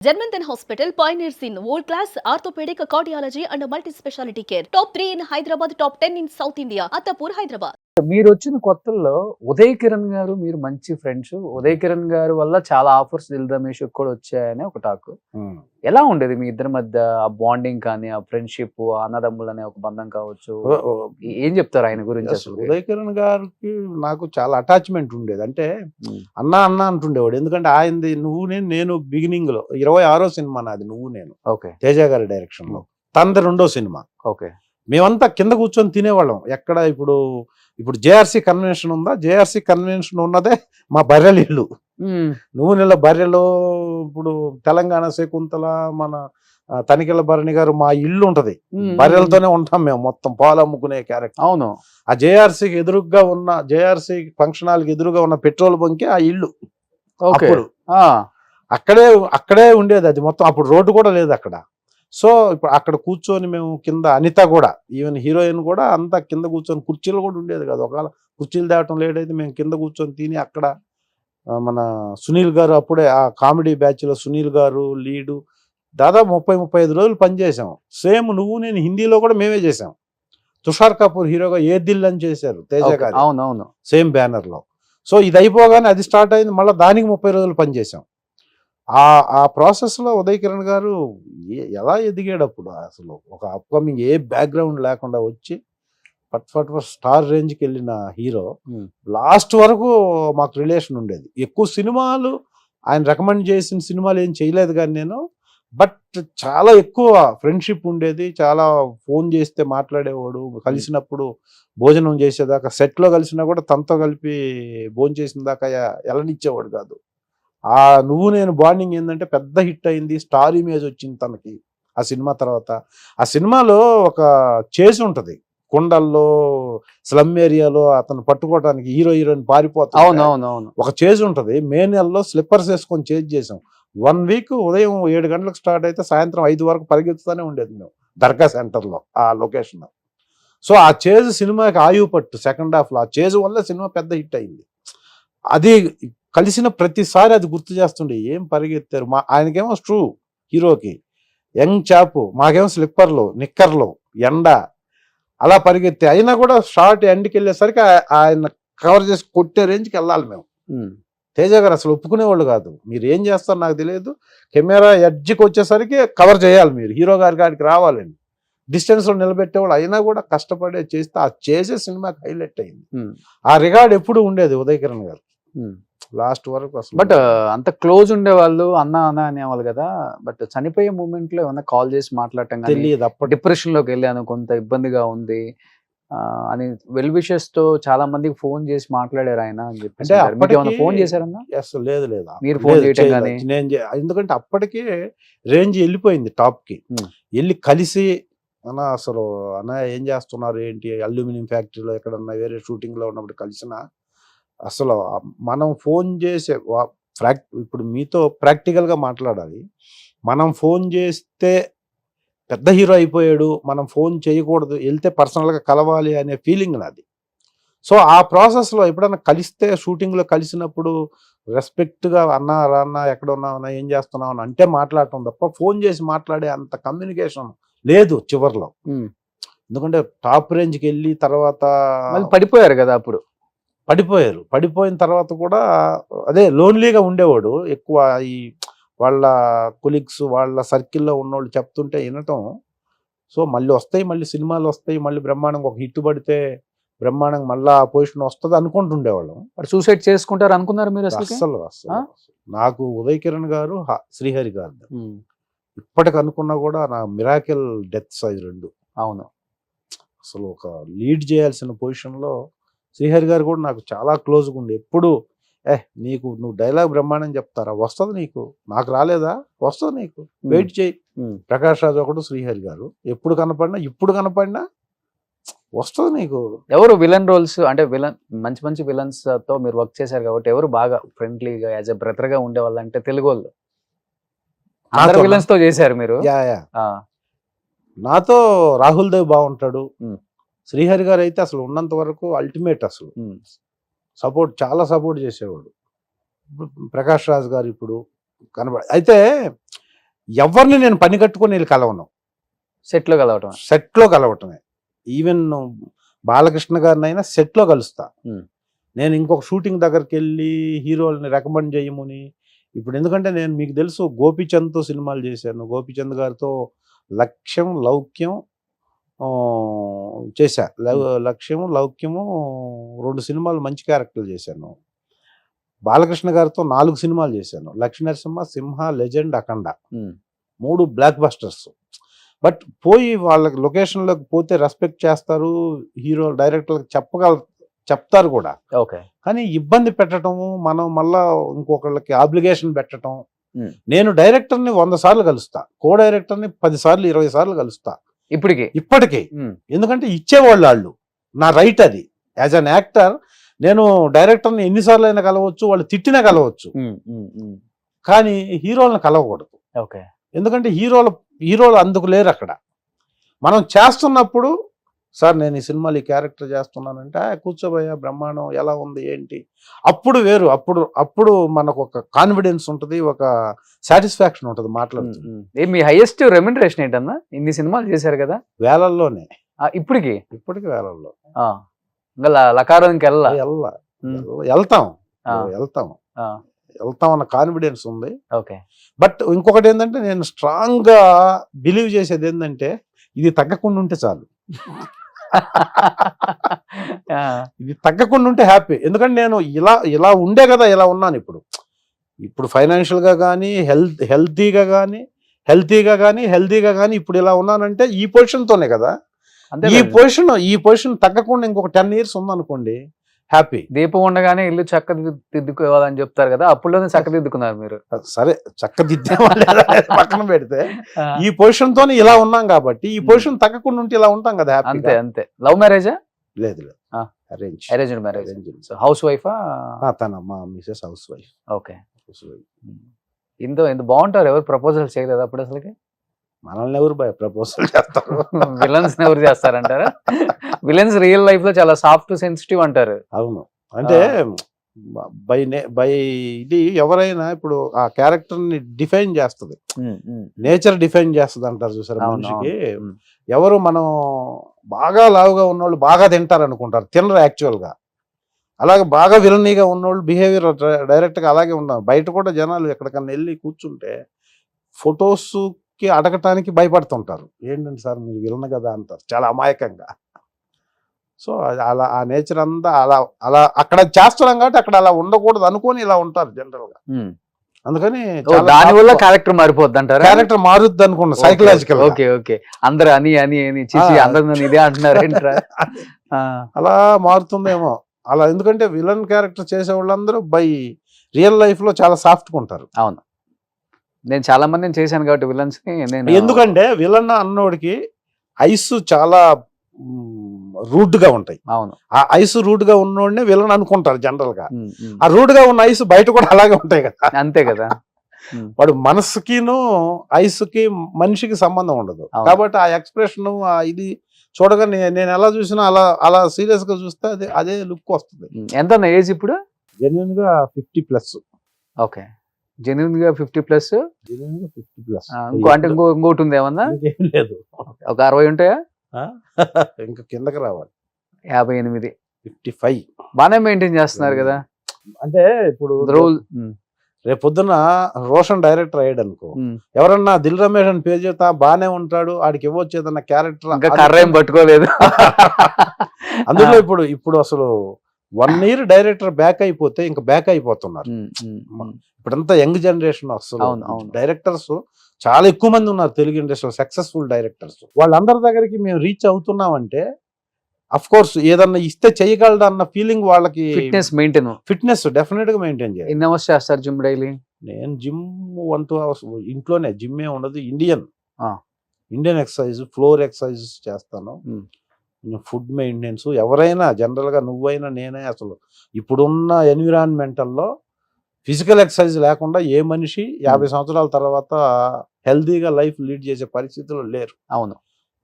Germanton Hospital pioneers in world-class orthopedic, cardiology and multi-specialty care. Top 3 in Hyderabad, top 10 in South India. Attapur, Hyderabad. మీరొచ్చిన కొత్తల్లో ఉదయ్ కిరణ్ గారు మీరు మంచి friends. Uday Kiran గారు వల్ల చాలా ఆఫర్స్ దిల్ రమేష్‌కి కూడా వచ్చాయని ఒక టాక్. ఎలా ఉండేది మీ ఇద్దరి మధ్య ఆ బాండింగ్ కానీ, ఆ ఫ్రెండ్‌షిప్, ఆ అన్నదమ్ములనే ఒక బంధం కావచ్చు? ఏం చెప్తారు ఆయన గురించి అసలు? ఉదయ్ కిరణ్ గారికి నాకు చాలా అటాచ్మెంట్ ఉండేది. అంటే అన్న అన్న అంటుండేవాడు. ఎందుకంటే ఆయనది నువ్వు నేను బిగినింగ్ లో 26వ సినిమా నాది నువ్వు నేను. ఓకే. తేజ గారి డైరెక్షన్ లో. తనది 2వ సినిమా. ఓకే. మేమంతా కింద కూర్చొని తినేవాళ్ళం. ఎక్కడ ఇప్పుడు జేఆర్సీ కన్వెన్షన్ ఉందా? జేఆర్సీ కన్వెన్షన్ ఉన్నదే మా బర్రెల ఇల్లు. నువ్వు నెల బర్రెలో ఇప్పుడు తెలంగాణ శకుంతల మన తనికెళ్ళ భరణి గారు మా ఇల్లు ఉంటది. బర్రెలతోనే ఉంటాం మేము మొత్తం పాలు అమ్ముకునే క్యారెక్టర్. అవును. ఆ జేఆర్సీకి ఎదురుగా ఉన్న జేఆర్సీ ఫంక్షన్ హాల్కి ఎదురుగా ఉన్న పెట్రోల్ బంకే ఆ ఇల్లు. అప్పుడు అక్కడే ఉండేది అది మొత్తం. అప్పుడు రోడ్డు కూడా లేదు అక్కడ. సో ఇప్పుడు అక్కడ కూర్చొని మేము కింద అనిత కూడా ఈవెన్ హీరోయిన్ కూడా అంతా కింద కూర్చొని కుర్చీలు కూడా ఉండేది కదా. ఒకవేళ కుర్చీలు తేవటం లేట్ అయితే మేము కింద కూర్చొని తిని అక్కడ మన సునీల్ గారు అప్పుడే ఆ కామెడీ బ్యాచ్ లో సునీల్ గారు లీడు దాదాపు 30-35 రోజులు పనిచేసాం. సేమ్ నువ్వు నేను హిందీలో కూడా మేమే చేసాం. తుషార్ కపూర్ హీరోగా ఏ దిల్ అని చేశారు తేజ గారు. అవునవును. సేమ్ బ్యానర్ లో. సో ఇది అయిపోగానే అది స్టార్ట్ అయింది. మళ్ళీ దానికి 30 రోజులు పనిచేసాం. ఆ ప్రాసెస్ లో ఉదయ్ కిరణ్ గారు ఎలా ఎదిగాడు అప్పుడు. అసలు ఒక అప్కమింగ్ ఏ బ్యాక్గ్రౌండ్ లేకుండా వచ్చి ఫట్ స్టార్ రేంజ్కి వెళ్ళిన హీరో. లాస్ట్ వరకు మాకు రిలేషన్ ఉండేది. ఎక్కువ సినిమాలు ఆయన రికమెండ్ చేసిన సినిమాలు ఏం చేయలేదు కానీ నేను. బట్ చాలా ఎక్కువ ఫ్రెండ్షిప్ ఉండేది. చాలా ఫోన్ చేస్తే మాట్లాడేవాడు. కలిసినప్పుడు భోజనం చేసేదాకా సెట్లో కలిసినా కూడా తనతో కలిపి భోజనం చేసిన దాకా ఎలనిచ్చేవాడు కాదు. ఆ నువ్వు నేను బాండింగ్ ఏంటంటే పెద్ద హిట్ అయింది. స్టార్ ఇమేజ్ వచ్చింది తనకి ఆ సినిమా తర్వాత. ఆ సినిమాలో ఒక చేసి ఉంటది. కొండల్లో స్లమ్ ఏరియాలో అతను పట్టుకోవడానికి హీరోయిన్ పారిపోతాడు. అవునవునవును. ఒక చేజ్ ఉంటది. మే నెలలో స్లిప్పర్స్ వేసుకొని చేజ్ చేసాం. 1 వీక్ ఉదయం 7 గంటలకు స్టార్ట్ అయితే సాయంత్రం 5 వరకు పరిగెత్తుతూనే ఉండేది మేము దర్గా సెంటర్లో ఆ లొకేషన్. సో ఆ చేజ్ సినిమాకి ఆయువు పట్టు. సెకండ్ హాఫ్ లో ఆ చేజ్ వల్ల సినిమా పెద్ద హిట్ అయింది. అది కలిసిన ప్రతిసారి అది గుర్తు చేస్తుండే. ఏం పరిగెత్తారు. ఆయనకేమో ట్రూ హీరోకి యంగ్ చాపు, మాకేమో స్లిప్పర్లు నిక్కర్లు ఎండ అలా పరిగెత్తే. అయినా కూడా షార్ట్ ఎండ్కి వెళ్ళేసరికి ఆయన కవర్ చేసి కొట్టే రేంజ్కి వెళ్ళాలి మేము. తేజ గారు అసలు ఒప్పుకునేవాళ్ళు కాదు. మీరు ఏం చేస్తారో నాకు తెలియదు, కెమెరా ఎడ్జ్కి వచ్చేసరికి కవర్ చేయాలి, మీరు హీరో గారికి రావాలని డిస్టెన్స్లో నిలబెట్టేవాళ్ళు. అయినా కూడా కష్టపడే చేస్తే ఆ చేసే సినిమాకి హైలైట్ అయింది. ఆ రికార్డ్ ఎప్పుడు ఉండేది ఉదయ్ కిరణ్ గారు లాస్ట్ వరకు అసలు. బట్ అంత క్లోజ్ ఉండేవాళ్ళు, అన్న అన్న అనేవాళ్ళు కదా. బట్ చనిపోయే మూమెంట్ లో ఏమన్నా కాల్ చేసి మాట్లాడటం తెలియదు. అప్పుడు డిప్రెషన్ లోకి వెళ్ళాను, కొంత ఇబ్బందిగా ఉంది అని వెల్ విషెస్ తో చాలా మందికి ఫోన్ చేసి మాట్లాడారు ఆయన అని చెప్పి. అంటే అప్పటికి ఫోన్ చేశారన్నా? అసలు లేదు మీరు ఫోన్ చేయటం కానీ? ఎందుకంటే అప్పటికే రేంజ్ వెళ్ళిపోయింది టాప్ కి. వెళ్ళి కలిసి అన్న అసలు అన్న ఏం చేస్తున్నారు ఏంటి, అల్యూమినియం ఫ్యాక్టరీలో ఎక్కడన్నా వేరే షూటింగ్ లో ఉన్నప్పుడు కలిసిన అసలు మనం ఫోన్ చేసే ఇప్పుడు మీతో ప్రాక్టికల్గా మాట్లాడాలి. మనం ఫోన్ చేస్తే పెద్ద హీరో అయిపోయాడు, మనం ఫోన్ చేయకూడదు, వెళ్తే పర్సనల్గా కలవాలి అనే ఫీలింగ్ నాది. సో ఆ ప్రాసెస్లో ఎప్పుడన్నా కలిస్తే షూటింగ్లో కలిసినప్పుడు రెస్పెక్ట్గా అన్న రాన్న ఎక్కడ ఉన్నావు ఏం చేస్తున్నావు అని అంటే మాట్లాడటం తప్ప ఫోన్ చేసి మాట్లాడే అంత కమ్యూనికేషన్ లేదు చివరిలో. ఎందుకంటే టాప్ రేంజ్కి వెళ్ళి తర్వాత పడిపోయారు కదా. అప్పుడు పడిపోయిన తర్వాత కూడా అదే లోన్లీగా ఉండేవాడు ఎక్కువ. ఈ వాళ్ళ కొలీగ్స్ వాళ్ళ సర్కిల్లో ఉన్నవాళ్ళు చెప్తుంటే వినటం. సో మళ్ళీ వస్తాయి, మళ్ళీ సినిమాలు వస్తాయి, మళ్ళీ బ్రహ్మాండంగా ఒక హిట్ పడితే బ్రహ్మాండంగా మళ్ళీ ఆ పొజిషన్ వస్తుంది అనుకుంటుండేవాళ్ళం. సూసైడ్ చేసుకుంటారు అనుకున్నారు మీరు? అసలు నాకు ఉదయ్ కిరణ్ గారు శ్రీహరి గారు ఇప్పటికి అనుకున్నా కూడా నా మిరాకిల్ డెత్స్ అది 2. అవును. అసలు ఒక లీడ్ చేయాల్సిన పొజిషన్లో శ్రీహరి గారు కూడా నాకు చాలా క్లోజ్గా ఉండి ఎప్పుడు నువ్వు డైలాగ్ బ్రహ్మాండం చెప్తారా, వస్తుంది నీకు, నాకు రాలేదా, వస్తుంది నీకు, వెయిట్ చేయి. ప్రకాష్ రాజ్ ఒకడు, శ్రీహరి గారు ఎప్పుడు కనపడినా ఇప్పుడు కనపడినా వస్తుంది నీకు. ఎవరు విలన్ రోల్స్ అంటే మంచి విలన్స్ తో మీరు వర్క్ చేశారు కాబట్టి ఎవరు బాగా ఫ్రెండ్లీగా యాజ్ ఎ బ్రదర్ గా ఉండేవాళ్ళు అంటే తెలుగు వాళ్ళు? అందరు విలన్స్ తో చేశారు మీరు. నాతో రాహుల్ దేవ్ బాగుంటాడు. శ్రీహరి గారు అయితే అసలు ఉన్నంత వరకు అల్టిమేట్. అసలు చాలా సపోర్ట్ చేసేవాడు. ప్రకాష్ రాజ్ గారు ఇప్పుడు అయితే ఎవరిని నేను పని కట్టుకొని వెళ్ళి కలవను, సెట్ లో కలవటం. సెట్లో కలవటమే. ఈవెన్ బాలకృష్ణ గారిని అయినా సెట్లో కలుస్తా. నేను ఇంకొక షూటింగ్ దగ్గరికి వెళ్ళి హీరోల్ని రికమెండ్ చేయమని, ఇప్పుడు ఎందుకంటే నేను మీకు తెలుసు గోపీచంద్తో సినిమాలు చేశాను, గోపీచంద్ గారితో లక్ష్యం లౌక్యం చేశా. లక్ష్యము లౌక్యము 2 సినిమాలు మంచి క్యారెక్టర్లు చేశాను. బాలకృష్ణ గారితో 4 సినిమాలు చేశాను, Lakshmi Narasimha, Simha, legend, Akhanda, 3 blockbusters. But పోయి వాళ్ళకి లొకేషన్లోకి పోతే రెస్పెక్ట్ చేస్తారు, హీరో డైరెక్టర్లకు చెప్తారు కూడా. ఓకే. కానీ ఇబ్బంది పెట్టడము, మనం మళ్ళా ఇంకొకళ్ళకి ఆబ్లిగేషన్ పెట్టడం. నేను డైరెక్టర్ని 100 సార్లు కలుస్తా, కో డైరెక్టర్ని 10 సార్లు 20 సార్లు కలుస్తా ఇప్పటికీ. ఎందుకంటే ఇచ్చేవాళ్ళు వాళ్ళు, నా రైట్ అది. యాజ్ అన్ యాక్టర్ నేను డైరెక్టర్ని ఎన్నిసార్లు అయినా కలవచ్చు, వాళ్ళు తిట్టినా కలవచ్చు, కానీ హీరోలను కలవకూడదు. ఓకే. ఎందుకంటే హీరోలు అందుకు లేరు అక్కడ. మనం చేస్తున్నప్పుడు సార్ నేను ఈ సినిమాలో ఈ క్యారెక్టర్ చేస్తున్నానంటే కూర్చోబోయా బ్రహ్మాండం, ఎలా ఉంది ఏంటి, అప్పుడు వేరు. అప్పుడు మనకు ఒక కాన్ఫిడెన్స్ ఉంటుంది, ఒక సాటిస్ఫాక్షన్ ఉంటుంది మాట్లాడుతుంది. మీ హైయెస్ట్ రెమ్యునరేషన్ ఏంటన్నా? ఇన్ని సినిమాలు చేశారు కదా. వేలల్లోనే. ఇప్పటికి వేలల్లో. లకారానికి వెళ్తాం అన్న కాన్ఫిడెన్స్ ఉంది. ఓకే. బట్ ఇంకొకటి ఏంటంటే నేను స్ట్రాంగ్ గా బిలీవ్ చేసేది ఏంటంటే ఇది తగ్గకుండా ఉంటే చాలు. ఇది తగ్గకుండా ఉంటే హ్యాపీ. ఎందుకంటే నేను ఇలా ఉండే కదా ఇలా ఉన్నాను. ఇప్పుడు ఫైనాన్షియల్ గా కానీ హెల్తీగా కానీ ఇప్పుడు ఇలా ఉన్నానంటే ఈ పొజిషన్ తోనే కదా. ఈ పొజిషన్ తగ్గకుండా ఇంకొక 10 years ఉందనుకోండి, హ్యాపీ. దీపం ఉండగానే ఇల్లు చక్కదిద్దుకోవాలని చెప్తారు కదా, అప్పుడులోనే చక్కదిద్దుకున్నారు మీరు. సరే చక్కదిద్దే పక్కన పెడితే ఈ పొజిషన్ తోనే ఇలా ఉన్నాం కాబట్టి ఈ పొజిషన్ తగ్గకుండా ఉంటే ఇలా ఉంటాం కదా. అంతే. లవ్ మ్యారేజా? లేదు, అరేంజ్డ్ మ్యారేజ్. హౌస్ వైఫా? తన మా మిసెస్ హౌస్ వైఫ్. ఓకే. ఇంత బాగుంటారు. ఎవరు ప్రపోజల్ చేయలేదు అప్పుడు అసలుకి? మనల్ని ఎవరు ప్రపోజల్ చేస్తారు? విలన్స్ ఎవరు చేస్తారంటారా? విలన్స్ రియల్ లైఫ్ లో చాలా సాఫ్ట్ సెన్సిటివ్ అంటారు. అవును. అంటే బై ఇది ఎవరైనా ఇప్పుడు ఆ క్యారెక్టర్ ని డిఫైన్ చేస్తుంది, నేచర్ డిఫైన్ చేస్తుంది అంటారు చూసారు మనిషికి. ఎవరు మనం బాగా లావుగా ఉన్నోళ్ళు బాగా తింటారు అనుకుంటారు, తినరు యాక్చువల్ గా. అలాగే బాగా విలనీగా ఉన్నోళ్ళు బిహేవియర్ డైరెక్ట్ గా అలాగే ఉన్నారు. బయట కూడా జనాలు ఎక్కడికన్నా వెళ్ళి కూర్చుంటే ఫొటోస్ కి అడగటానికి భయపడుతుంటారు. ఏంటంటే సార్ మీరు విలన్ కదా అంటారు చాలా అమాయకంగా. సో అలా ఆ నేచర్ అంతా అలా అక్కడ చేస్తున్నాం కాబట్టి అక్కడ అలా ఉండకూడదు అనుకొని ఇలా ఉంటారు జనరల్ గా. అందుకని దానివల్ల క్యారెక్టర్ మారిపోద్ది అంటారు. క్యారెక్టర్ మారుద్ది అనుకున్నా సైకలాజికల్. ఓకే. అందరు అని అందరు ఇదే అంటున్నారు ఏంట్రా? అలా మారుతుందేమో అలా. ఎందుకంటే విలన్ క్యారెక్టర్ చేసే వాళ్ళందరూ బై రియల్ లైఫ్ లో చాలా సాఫ్ట్ గా ఉంటారు. అవును, నేను చాలా మందిని చేశాను కాబట్టి విలన్స్ ని. ఎందుకంటే విలన్ అన్నోడికి ఐస్ చాలా రూడ్ గా ఉంటాయి. అవును, ఆ ఐస్ రూడ్ గా ఉన్నోడిని విలన్ అనుకుంటారు జనరల్ గా. ఆ రూడ్ గా ఉన్న ఐస్ బయట కూడా అలాగే ఉంటాయి కదా. అంతే కదా. వాడు మనసుకిను ఐస్ కి మనిషికి సంబంధం ఉండదు కాబట్టి ఆ ఎక్స్ప్రెషన్ ఇది చూడగా నేను ఎలా చూసినా అలా సీరియస్ గా చూస్తే అదే లుక్ వస్తుంది. ఎంత ఏజ్ ఇప్పుడు? జెన్యున్ గా 50+. ఓకే, జెన్యున్ గా 50+. అంటే ఇంకోటి ఉంది ఏమన్నా? లేదు, ఒక 60 ఉంటాయా? ఇంకా కిందకి రావాలి. 58, 55 బాగానే మెయింటైన్ చేస్తున్నారు కదా. అంటే ఇప్పుడు రేపు పొద్దున రోషన్ డైరెక్టర్ అయ్యాడు అనుకో, ఎవరన్నా దిల్ రమేష్ అని పేరు చెప్తా బానే ఉంటాడు, ఆడికి ఇవ్వచ్చు ఏదన్నా క్యారెక్టర్. ఇంకా కర్ర ఏం పట్టుకోలేదు అందులో ఇప్పుడు అసలు 1 year డైరెక్టర్ బ్యాక్ అయిపోతే ఇంకా బ్యాక్ అయిపోతున్నారు. ఇప్పుడంతా యంగ్ జనరేషన్ అసలు డైరెక్టర్స్ చాలా ఎక్కువ మంది ఉన్నారు తెలుగు ఇండస్ట్రీలో, సక్సెస్ఫుల్ డైరెక్టర్స్. వాళ్ళందరి దగ్గరికి మేము రీచ్ అవుతున్నామంటే అఫ్ కోర్స్ ఏదన్నా ఇస్తే చేయగలడు అన్న ఫీలింగ్ వాళ్ళకి. ఫిట్నెస్ డెఫినెట్ గా మెయింటైన్ చేయాలి. ఎన్ని అవర్స్ చేస్తారు జిమ్ డైలీ? నేను జిమ్ 1-2 hours ఇంట్లోనే. జిమ్ ఏ ఉండదు, ఇండియన్ ఎక్సర్సైజ్, ఫ్లోర్ ఎక్సర్సైజ్ చేస్తాను. ఫుడ్ మెయింటెనెన్స్ ఎవరైనా జనరల్ గా నువ్వైనా నేనే అసలు ఇప్పుడున్న ఎన్విరాన్మెంటల్లో ఫిజికల్ ఎక్సర్సైజ్ లేకుండా ఏ మనిషి 50 సంవత్సరాల తర్వాత హెల్దీగా లైఫ్ లీడ్ చేసే పరిస్థితుల్లో లేరు. అవును,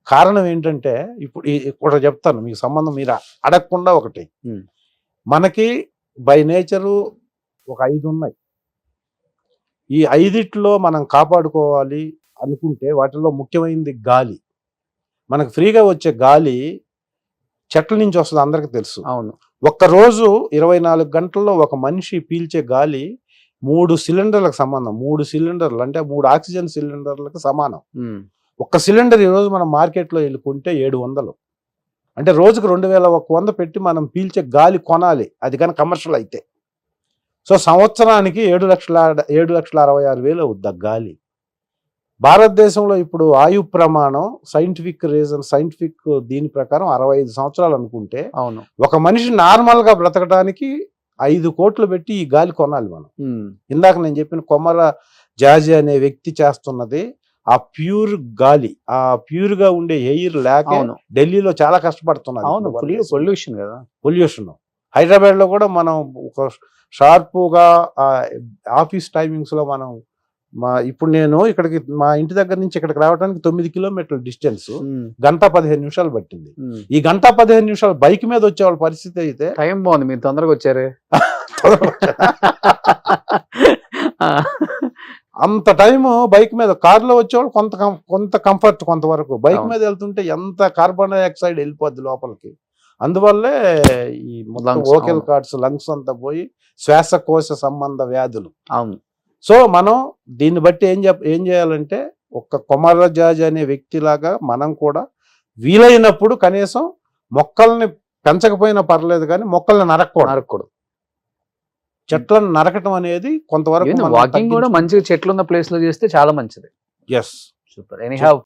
కారణం ఏంటంటే ఇప్పుడు చెప్తాను మీకు సంబంధం మీరు అడగకుండా. ఒకటి, మనకి బై నేచరు ఒక 5 ఉన్నాయి. ఈ 5 మనం కాపాడుకోవాలి, అనుకుంటే వాటిల్లో ముఖ్యమైనది గాలి. మనకు ఫ్రీగా వచ్చే గాలి చెట్ల నుంచి వస్తుంది, అందరికీ తెలుసు. అవును. ఒక్కరోజు 24 గంటల్లో ఒక మనిషి పీల్చే గాలి 3 సిలిండర్లకు సంబంధం. 3 సిలిండర్లు అంటే 3 ఆక్సిజన్ సిలిండర్లకు సమానం. ఒక్క సిలిండర్ ఈరోజు మనం మార్కెట్లో వెళ్ళుకుంటే 700. అంటే రోజుకు 2100 పెట్టి మనం పీల్చే గాలి కొనాలి, అది కానీ కమర్షియల్ అయితే. సో సంవత్సరానికి 7,60,000 అవుద్ది ఆ గాలి. భారతదేశంలో ఇప్పుడు ఆయు ప్రమాణం సైంటిఫిక్ దీని ప్రకారం 65 సంవత్సరాలు అనుకుంటే, అవును. ఒక మనిషి నార్మల్ గా బ్రతకడానికి 5 కోట్లు పెట్టి ఈ గాలి కొనాలి మనం. ఇందాక నేను చెప్పిన కొమర జాజి అనే వ్యక్తి చేస్తున్నది ఆ ప్యూర్ గాలి, ఆ ప్యూర్ గా ఉండే ఎయిర్ లేక ఢిల్లీలో చాలా కష్టపడుతున్నారు. అవును, పొల్యూషన్ కదా. పొల్యూషన్. హైదరాబాద్ లో కూడా మనం ఒక షార్పుగా ఆఫీస్ టైమింగ్స్ లో మనం ఇప్పుడు నేను ఇక్కడికి మా ఇంటి దగ్గర నుంచి ఇక్కడికి రావడానికి 9 కిలోమీటర్ల డిస్టెన్స్, 1:15 పట్టింది. ఈ 1:15 బైక్ మీద వచ్చే వాళ్ళ పరిస్థితి అయితే. టైం బాగుంది, మీరు తొందరగా వచ్చారే. అంత టైం బైక్ మీద. కార్లో వచ్చేవాళ్ళు కొంత కంఫర్ట్ కొంతవరకు, బైక్ మీద వెళ్తుంటే ఎంత కార్బన్ డైఆక్సైడ్ వెళ్ళిపోద్ది లోపలికి. అందువల్లే ఈ వోకల్ కార్డ్స్, లంగ్స్ అంతా పోయి శ్వాసకోశ సంబంధ వ్యాధులు. అవును. సో మనం దీన్ని బట్టి ఏం చేయాలంటే, ఒక కొమర జాజి అనే వ్యక్తిలాగా మనం కూడా వీలైనప్పుడు కనీసం మొక్కల్ని పెంచకపోయినా పర్లేదు కానీ మొక్కల్ని నరకకూడదు. చెట్లను నరకటం అనేది కొంతవరకు వాకింగ్ కూడా మంచిగా చెట్లు ఉన్న ప్లేస్ లో చేస్తే చాలా మంచిది. Yes, super. ఎనీహౌ